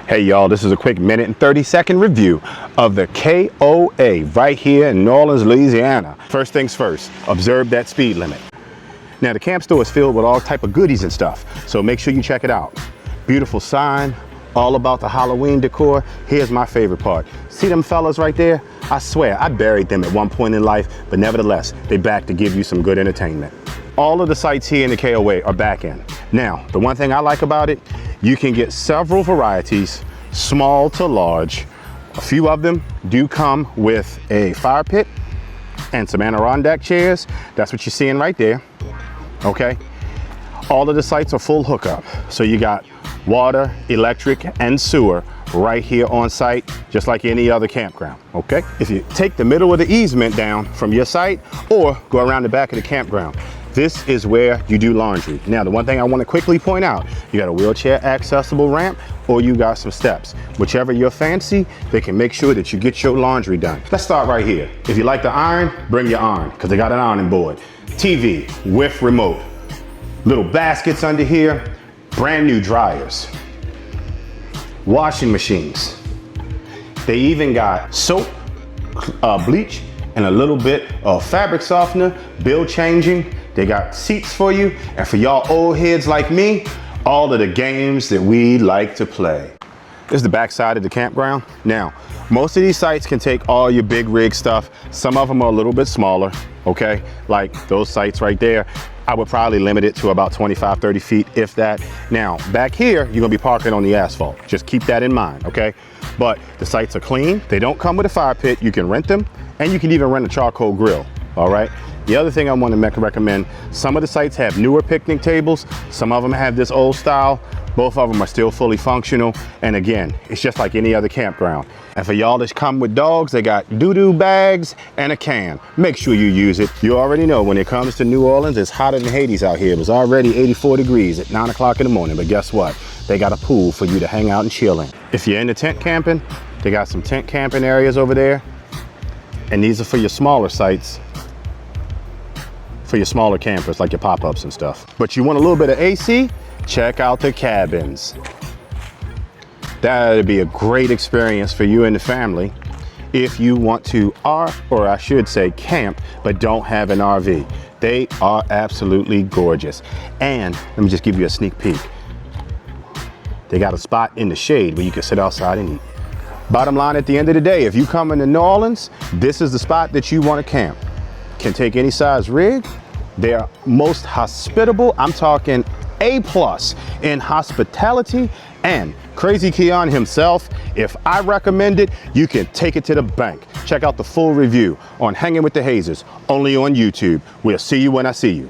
Hey y'all, this is a quick minute and 30-second review of the KOA right here in New Orleans, Louisiana. First things first, observe that speed limit. Now the camp store is filled with all type of goodies and stuff, so make sure you check it out. Beautiful sign, all about the Halloween decor. Here's my favorite part. See them fellas right there? I swear, I buried them at one point in life, but nevertheless, they back to give you some good entertainment. All of the sites here in the KOA are back in. Now, the one thing I like about it, you can get several varieties, small to large. A few of them do come with a fire pit and some Adirondack chairs. That's what you're seeing right there, okay? All of the sites are full hookup. So you got water, electric, and sewer right here on site, just like any other campground, okay? If you take the middle of the easement down from your site or go around the back of the campground, this is where you do laundry. Now, the one thing I want to quickly point out, you got a wheelchair accessible ramp or you got some steps. Whichever you're fancy, they can make sure that you get your laundry done. Let's start right here. If you like to iron, bring your iron, because they got an ironing board. TV with remote. Little baskets under here, brand new dryers. Washing machines. They even got soap, bleach, and a little bit of fabric softener, bill changing. They got seats for you, and for y'all old heads like me, all of the games that we like to play. This is the back side of the campground. Now, most of these sites can take all your big rig stuff. Some of them are a little bit smaller, okay? Like those sites right there. I would probably limit it to about 25, 30 feet, if that. Now, back here, you're gonna be parking on the asphalt. Just keep that in mind, okay? But the sites are clean. They don't come with a fire pit. You can rent them, and you can even rent a charcoal grill, all right? The other thing I want to recommend, some of the sites have newer picnic tables. Some of them have this old style. Both of them are still fully functional. And again, it's just like any other campground. And for y'all that come with dogs, they got doo-doo bags and a can. Make sure you use it. You already know when it comes to New Orleans, it's hotter than Hades out here. It was already 84 degrees at 9 o'clock in the morning, but guess what? They got a pool for you to hang out and chill in. If you're into tent camping, they got some tent camping areas over there. And these are for your smaller sites, for your smaller campers, like your pop-ups and stuff. But you want a little bit of AC? Check out the cabins. That'd be a great experience for you and the family if you want to or I should say camp, but don't have an RV. They are absolutely gorgeous. And let me just give you a sneak peek. They got a spot in the shade where you can sit outside and eat. Bottom line, at the end of the day, if you come into New Orleans, this is the spot that you want to camp. Can take any size rig. They're most hospitable. I'm talking A+ in hospitality, and Krazy Keon himself, if I recommend it, you can take it to the bank. Check out the full review on Hangin with the Hazers, only on YouTube. We'll see you when I see you.